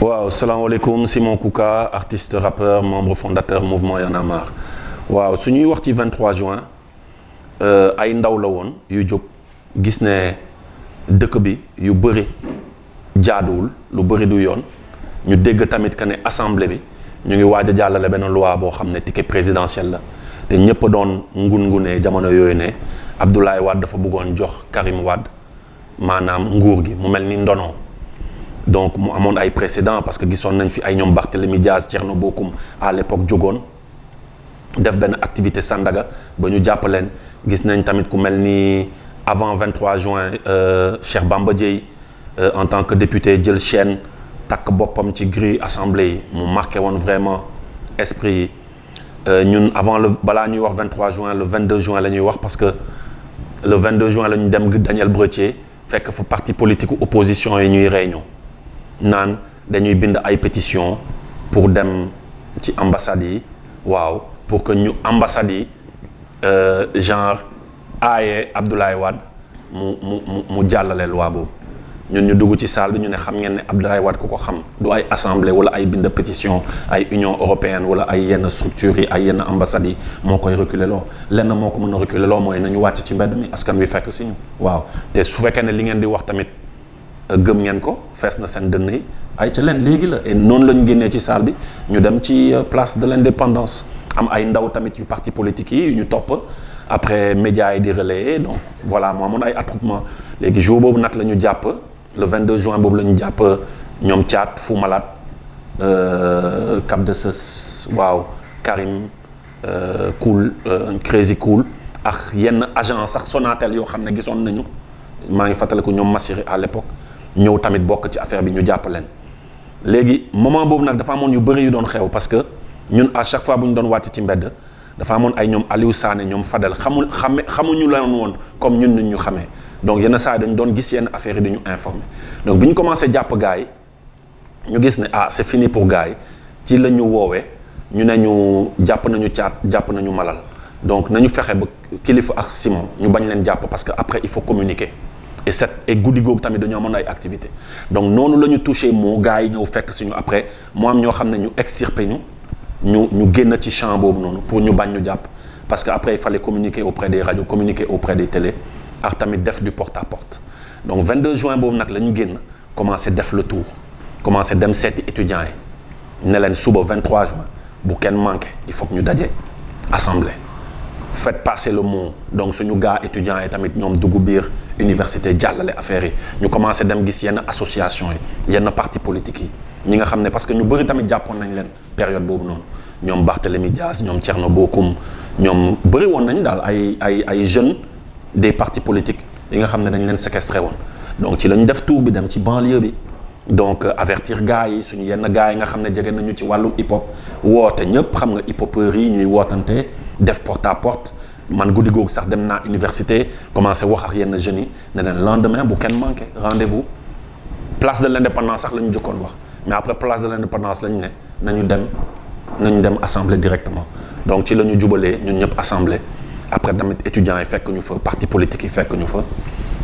waaw salaamaaleykum Simon Kouka artiste rappeur membre fondateur mouvement Y'en a marre waaw su ñuy wax ci 23 juin ay ndaw la woon yu jóg gis ne dëkk bi yu bëri jaaduwul lu bëri du yoon ñu dégg tamit que ne assemblée bi ñu ngi waaj a jàllale benn loi boo xam ne ticket présidentiel la te ñëpp doon ngun-ngunee jamono yooyu ne Abdoulaye Wade dafa bëggoon jox Karim Wade maanaam nguur gi mu mel ni ndono. Donc mu amoon ay précédents parce que gisoon nañ fi ay ñoom Barthélémy Diaz Thierno Bocoum à l'époque jógoon def benn activité Sandaga ba ñu jàpp leen gis nañ tamit ku mel ni avant 23 juin Cheikh Bamba Dièye en tant que député jël chaîne takk boppam ci grille assemblée yi mu marqué woon vraiment esprit yi ñun avant balaa ñuy wax 23 juin le 22 juin la ñuy wax parce que le 22 juin la ñu dem Daniel Bretier fekk fa parti politique opposition yi ñuy réunion naan dañuy bind ay pétition pour dem ci ambassades yi waaw pour que ñu ambassades yi genre aaye Abdoulaye Wade mu jàllale loi boobu ñun ñu dugg ci salle bi ñu ne xam ngeen ne Abdoulaye Wade ku ko xam du ay assemblée wala ay bind pétition ay Union européenne wala ay yenn structures yi ay yenn ambassades yi moo koy reculer loo lenn moo ko mën a reculer loo mooy nañu wàcc ci mbedd mi askan wi fekk si ñu waaw te su fekkee ne li ngeen di wax tamit gëm ngeen ko fees na seen dënn yi ay ca leen léegi la et noonu la ñu génnee ci salle bi ñu dem ci place de l'indépendance am ay ndaw tamit yu parti politique yi yu ñu topp après médias yi di relayer donc voilà moo amoon ay attroupement léegi jour boobu nag la ñu jàpp le 22 juin boobu la ñu jàpp ñoom Thiat Fou Malade Cap de Sës waaw Karim Cool Crazy Cool ak yenn agent sax Sonatel yoo xam ne gisoon nañu maa ngi fàttaliku ñoom Massiré à l'époque ñëw tamit bokk ci affaire bi ñu jàpp leen léegi moment boobu nag dafa amoon yu bëri yu doon xew parce que ñun à chaque fois bu ñu doon wàcc ci mbedd dafa amoon ay ñoom Aliou Sané ñoom Fadel xamuñu leen woon comme ñun ñu xamee donc yenn saa yi dañu doon gis yenn affaire yi di ñu informer donc bi ñu commencé jàpp gars yi ñu gis ne c'est fini pour gars yi ci la ñu woowee ñu ne ñu jàpp nañu Thiat jàpp nañu Malal donc nañu fexe ba Kilifeu ak Simon ñu bañ leen jàpp parce que après il faut communiquer et guddi googu tamit dañoo amoon ay activité donc noonu la ñu touché moo gars yi ñëw fekk suñu après mu am ñoo xam ne ñu extirpé ñu génn ci champ boobu noonu pour ñu bañ ñu jàpp parce que après il fallait communiquer auprès des radios communiquer auprès des télés ak tamit def du porte à porte donc 22 juin boobu nag la ñu génn commencé def le tour commencé dem seeti étudiants yi ne leen suba 23 juin bu kenn manqué il faut que ñu daje assemblée faites passer le mot donc suñu gars étudiants yi tamit ñoom dugg biir université jàllale affaire yi ñu commencé dem gis yenn association yi yenn parti politique yi ñi nga xam ne parce que ñu bëri tamit jàppoon nañ leen période boobu noonu ñoom Barthélémy Diaz ñoom Thierno Bocoum ñoom bëri woon nañ daal ay jeunes des partis politiques yi nga xam ne dañ leen séquestré woon donc ci la ñu def tour bi dem ci banlieue bi donc avertir gars yi suñu yenn gars yi nga xam ne jege nañu ci wàllum hip hop woote ñëpp xam nga hip hopeurs yi ñuy wootante def porte à porte man guddi googu sax dem naa université commencé wax ak yenn jeunes yi ne leen lendemain bu kenn manqué rendez-vous place de l'indépendance sax la ñu jëkkoon wax mais après place de l'indépendance la ñu ne nañu dem assemblée directement donc ci la ñu jubalee ñun ñëpp assemblée après tamit étudiants yi fekk ñu fa parti politique yi fekk ñu fa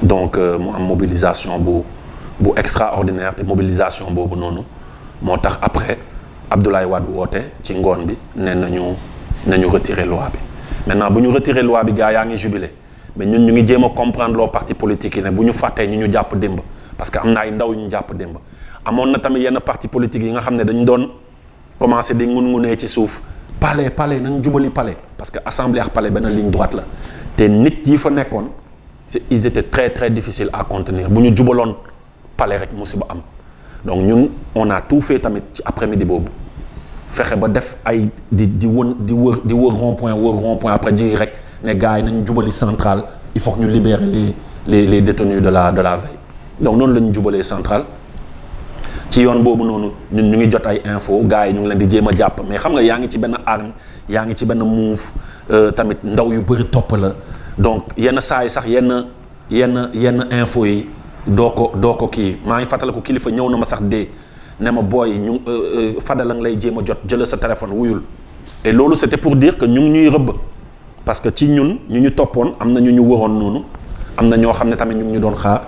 donc mu am mobilisation bu extraordinaire te mobilisation boobu noonu moo tax après Abdoulaye Wade woote ci ngoon bi ne nañu retirer loi bi maintenant bu ñu retirer loi bi gars yaa ngi jubilé mais ñun ñu ngi jéem a comprendre loo parti politique yi ne bu ñu fàttee ñu jàpp démb parce que am na ay ndaw yu ñu jàpp démb amoon na tamit yenn parti politique yi nga xam ne dañu doon commencé di ngun-ngunee ci suuf palais nañ jubali palais parce que assemblée ak palais benn ligne droite la te nit yi fa nekkoon ils étaient très très difficiles à contenir bu ñu jubaloon palais rek musiba am donc ñun on a tout fait tamit ci après-midi boobu fexe ba def ay di wër rond-point après ji rek ne gars yi nañ jubali centrale il faut que ñu libérer les détenus de la veille donc noonu la ñu jubalee centrale ci yoon boobu noonu ñun ñu ngi jot ay info gars yi ñu ngi leen di jéem a jàpp mais xam nga yaa ngi ci benn arme yaa ngi ci benn move tamit ndaw yu bëri topp la donc yenn saa yi sax yenn info yi doo ko kii maa ngi fàttaliku kilifa ñëw na ma sax dee ne ma booy ñu Fadel la nga lay jéem a jot jëla sa téléphone wuyul et loolu c'était pour dire que ñu ngi ñuy rëbb parce que ci ñun ñu toppoon am na ñu wëroon noonu am na ñoo xam ne tamit ñu ngi ñu doon xaar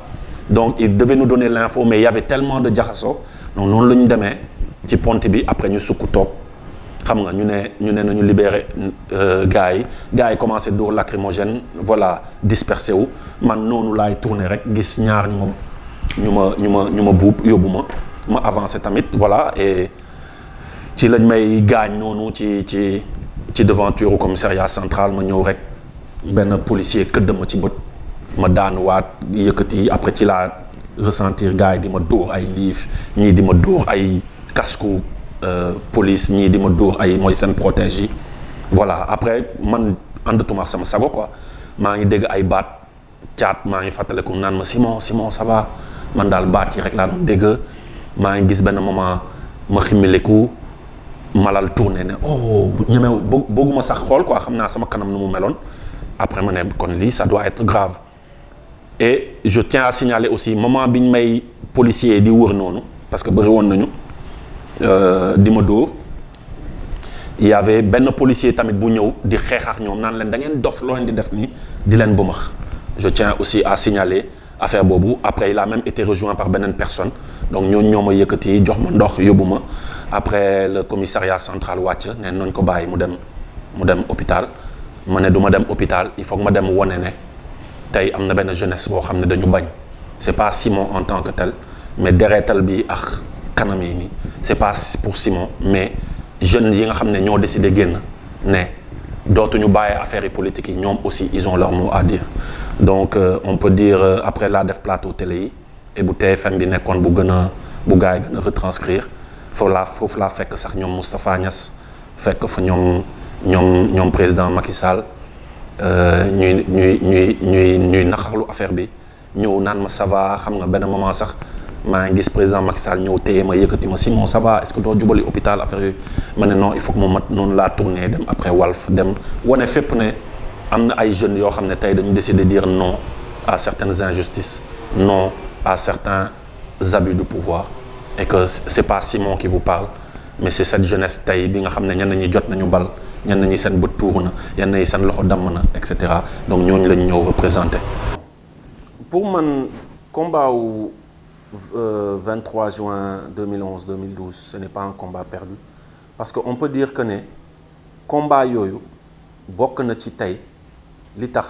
donc il devait nous donner l'info mais il y avait tellement de jaxasoo donc noonu la ñu demee ci pont bi après ñu sukk toog xam nga ñu ne nañu libéré gars yi commencé dóor lacrymogène voilà dispersé wu man noonu laay tourné rek gis ñaar ñu ma buub yóbbu ma avancé tamit voilà et ci lañ may gaañ noonu ci devanture au commissariat central ma ñëw rek benn policier këdd ma ci bët ma daanuwaat yëkkati après ci laa ressentir gars yi di ma dóor ay liif ñii di ma dóor ay casque police ñii di ma dóor ay mooy seen protège yi voilà après man àndatuma sama sago quoi maa ngi dégg ay baat caat maa ngi fàttaliku naan ma Simon ça va man daal baat yi rek laa doon dégg maa ngi gis benn moment ma ximmiliku malal tourné ne oh ñemew bëgguma sax xool quoi xam naa sama kanam nu mu meloon après ma ne kon lii ça doit être grave et je tiens à signaler aussi moment bi ñu may policier di wër noonu parce que bëri woon nañu di ma dóor il y avait benn policier tamit bu ñëw di xeex ak ñoom naan leen da ngeen dof loo leen di def nii di leen bëmax je tiens aussi à signaler affaire boobu après il a même été rejoint par beneen personne donc ñooñu ñoo ma yëkkati jox ma ndox yóbbu ma après le commissariat central wàcc neen nañ ko bàyyi mu dem hôpital ma ne du ma dem hôpital il faut que ma dem wone ne tey am na benn jeunesse boo xam ne dañu bañ c'est pas Simon en tant que tel mais deretal bi ak kanam yi nii c'est pas pour Simon mais jeunes yi nga xam ne ñoo décidé génn ne dootuñu bàyyi affaires yi politiques yi ñoom aussi ils ont leur mot à dire donc on peut dire après laa def plateau télé yi et bu TFM bi nekkoon bu gars yi gën a retranscrire foofu laa fekk sax ñoom Moustapha Niass fekk fa ñoom président Macky Sall ñuy naxarlu affaire bi ñëw naan ma ça va xam nga benn moment sax maa ngi gis président Macky Sall ñëw téye ma yëkkati ma Simon ça va est-ce que doo jubali hôpital affaire yooyu ma ne non il faut que ma mat noonu laa tourné dem après Walf dem wane fépp ne am na ay jeunes yoo xam ne tey dañu décider dire non à certaines injustices non à certains abus de pouvoir et que c'est pas Simon qui vous parle mais c'est cette jeunesse tey bi nga xam ne ñenn ñi jot nañu bal ñenn ñi seen bët tuuru na ñenn ñi seen loxo damm na et cetera donc ñooñu lañu ñëw représenter. pour man combat wu 23 juin 2011-2012 ce n'est pas un combat perdu parce que on peut dire que ne combat yooyu bokk na ci tey li tax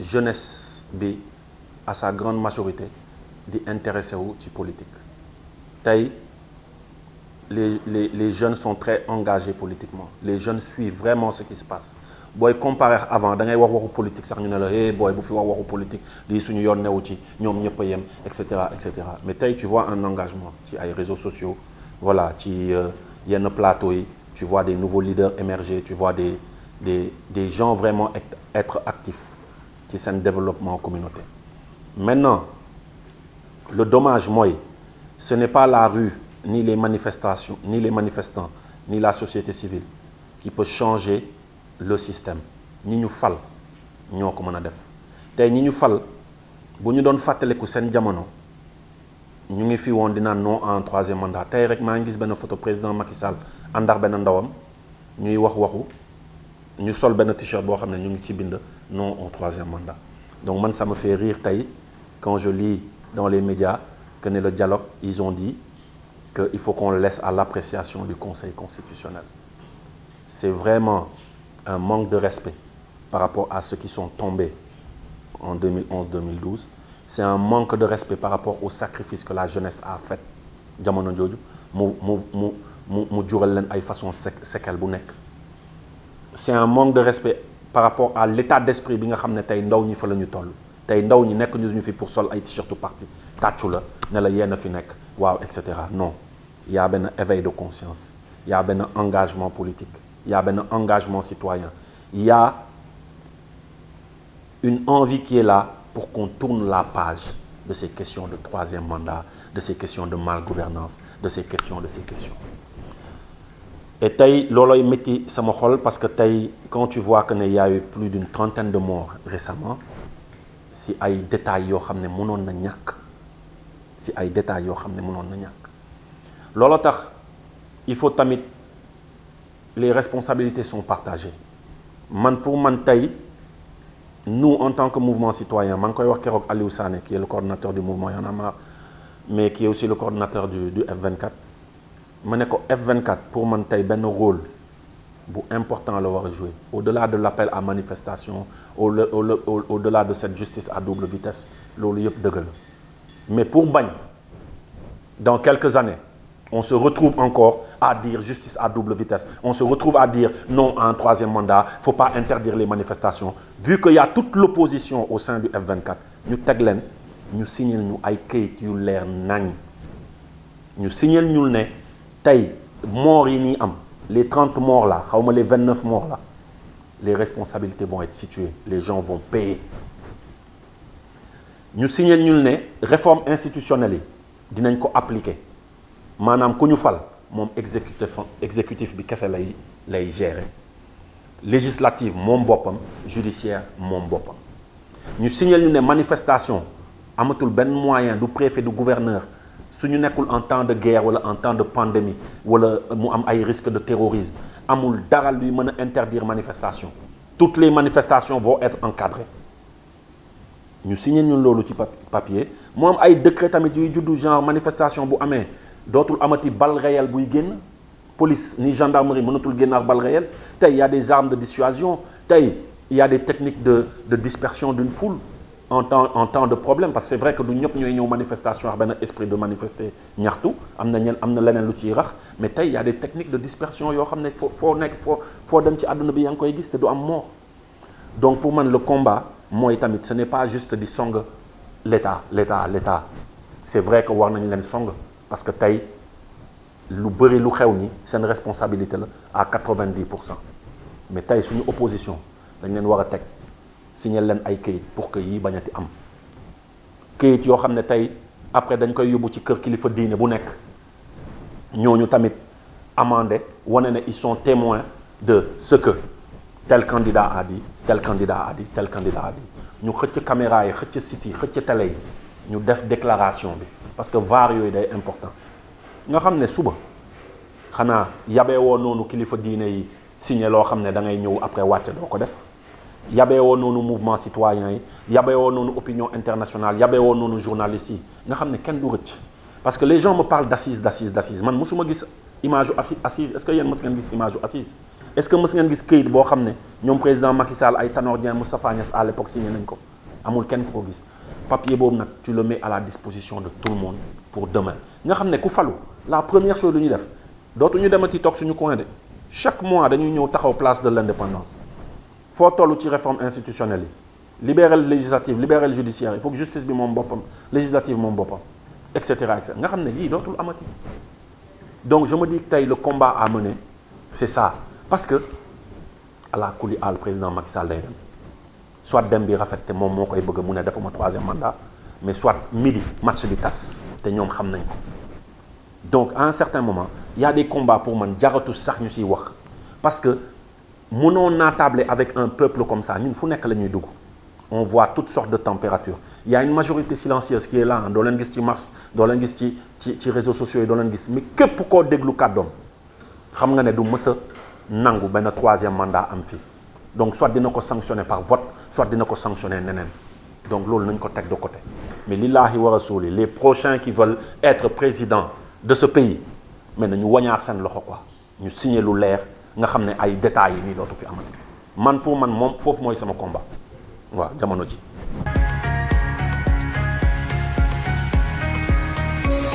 jeunesse bi à sa grande majorité di intéressé wu ci politique tey les jeunes sont très engagés politiquement les jeunes suivent vraiment ce qui se passe booy comparer avant da ngay wax waxu politique sax ñu ne la hey booy bu fi wax waxu politique lii suñu yoon newu ci ñoom ñëpp a yem et cetera mais tey tu vois un engagement ci ay réseaux sociaux voilà ci yenn plateaux yi tu vois des nouveaux leaders émerger tu vois des gens vraiment être actifs ci seen développement communautaire. Maintenant le dommage mooy ce n'est pas la rue ni les manifestations ni les manifestants ni la société civile qui peut changer le système ñi ñu fal ñoo ko mën a def tey ñi ñu fal bu ñu doon fàttaliku seen jamono ñu ngi fi woon di naan non en troisième mandat tey rek maa ngi gis benn photo président Macky Sall àndax benn ndawam ñuy waxu ñu sol benn t-shirt boo xam ne ñu ngi ci bind non au troisième mandat donc man ça me fait rire tey quand je lis dans les médias que ne le dialogue ils ont dit que il faut qu'on le laisse à l'appréciation du Conseil constitutionnel c'est vraiment un manque de respect par rapport à ceux qui sont tombés en 2011-2012 c'est un manque de respect par rapport au sacrifice que la jeunesse a fait jamono jooju mu jural leen ay façon séquelles bu nekk c'est un manque de respect par rapport à l'état d'esprit bi nga xam ne tey ndaw ñi fa la ñu toll tey ndaw ñi nekk ñu fi pour sol ay t-shirtu parti tàccu la ne la yenn fi nekk waaw et cetera non il y a benn éveil de conscience il y a benn engagement politique il y a benn engagement citoyen il y a une envie qui est là pour qu'on tourne la page de ces questions de troisième mandat de ces questions de malgouvernance de ces questions et tey loolooy métti sama xol parce que tey quand tu vois que ne y a eu plus d'une trentaine de morts récemment si ay détails yoo xam ne mënoon na ñàkk si ay détails yoo xam ne mënoon na ñàkk looloo tax il faut tamit les responsabilités sont partagées pour man tey nous en tant que mouvement citoyen maa ngi koy wax keroog Aliou Sané qui est le coordonnateur du mouvement Y en a marre mais qui est aussi le coordonnateur du F24 ma ne ko F24 pour man tey benn rôle bu important la war a jouer au-delà de l'appel à manifestation au-delà de cette justice à double vitesse loolu yëpp dëgg la mais pour bañ dans quelques années on se retrouve encore à dire justice à double vitesse on se retrouve à dire non à un troisième mandat faut pas interdire les manifestations vu qu'il y a toute l'opposition au sein du F24 ñu teg leen ñu signal ñu ay kayit yu leer nañ ñu signal ñu ne tey morts yi nii am les 30 morts là xawma les 29 morts là les responsabilités vont être situées les gens vont payer ñu signal ñu ne réforme institutionnelle yi dinañ ko appliquer maanaam ku ñu fal moom exécutif bi kese lay gérer législative moom boppam judiciaire moom boppam ñu signal ñu ne manifestation amatul benn moyen du préfet du gouverneur su ñu nekkul en temps de guerre wala en temps de pandémie wala mu am ay risques de terrorisme amul dara luy mën a interdire manifestation toutes les manifestations vont être encadrées ñu signé ñun loolu ci papier mu am ay décret tamit yuy juddu genre manifestation bu amee dootul amati balle réelle buy génn police ni gendarmerie mënatul génn ak balle réelle tey y a des armes de dissuasion tey y a des techniques de dispersion d'une foule en temps de problème parce que c'est vrai que du ñëpp ñooy ñëw manifestation ak benn esprit de manifester ñaxtu am na leneen lu ciy rax mais tey y a des techniques de dispersion yoo xam ne foo dem ci àdduna bi yaa ngi koy gis te du am mort donc pour man le combat mooy tamit ce n'est pas juste di song l'État c'est vrai que war nañ leen song parce que tey lu bëri lu xew ni seen responsabilité la à 90% mais tey suñu opposition dañ leen war a teg signer leen ay kayit pour que yii bañati am kayit yoo xam ne tey après dañ koy yóbbu ci kër kilifa diine bu nekk ñooñu tamit amandé wane ne ils sont témoins de ce que tel candidat a dit tel candidat a dit tel candidat a dit ñu xëcc caméra yi xëcc site yi xëcc télé yi ñu def déclaration bi parce que VAR yooyu day important nga xam ne suba xanaa yabee woo noonu kilifa diine yi signé loo xam ne da ngay ñëw après wàcce doo ko def yabee woo noonu mouvement citoyen yi yabee woo noonu opinion internationale yabee woo noonu journalistes yi nga xam ne kenn du rëcc parce que les gens me parlent d'assises man mosuma gis image yu assise est-ce que yéen mës ngeen gis image yu assise est-ce que mës ngeen gis këyit boo xam ne ñoom président Macky Sall ay Tanor Dieng Moustapha Niasse à l'époque signé nañ ko amul kenn ku ko gis papier boobu nag tu le mets à la disposition de tout le monde pour demain nga xam ne ku falu la première chose lu ñuy def dootuñu demati toog suñu coin de chaque mois dañuy ñëw taxaw place de l'indépendance foo toll ci réforme institutionnelle yi libérer le législatif libérer le judiciaire il faut que justice bi moom boppam législative moom boppam et cetera nga xam ne lii dootul amati donc je me dis que tey le combat à mener c'est ça parce que à la kuli al président Macky Sall day dem soit dem bi rafet te moom moo koy bëgg mu ne defuma troisième mandat mais soit midi match bi tas te ñoom xam nañ ko donc à un certain moment il y a des combats pour man jaratu sax ñu siy wax parce que mënoo naatable avec un peuple comme ça ñun fu nekk la ñuy dugg on voit toutes sortes de températures il y a une majorité silencieuse qui est là doo leen gis ci marche doo leen gis ci réseaux sociaux yi doo leen gis mais képp koo déglu kàddoom xam nga ne du mës a nangu benn troisième mandat am fii donc soit dina ko sanctionner par vote soit dina ko sanctionner neneen donc loolu nañ ko teg de côté mais lillahi wa rasuli les prochains qui veulent être président de ce pays mais nañu wañaar seen loxo quoi ñu signer lu leer nga xam ne ay détails yi nii dootu fi amati man pour man moom foofu mooy sama combat waaw jamono ji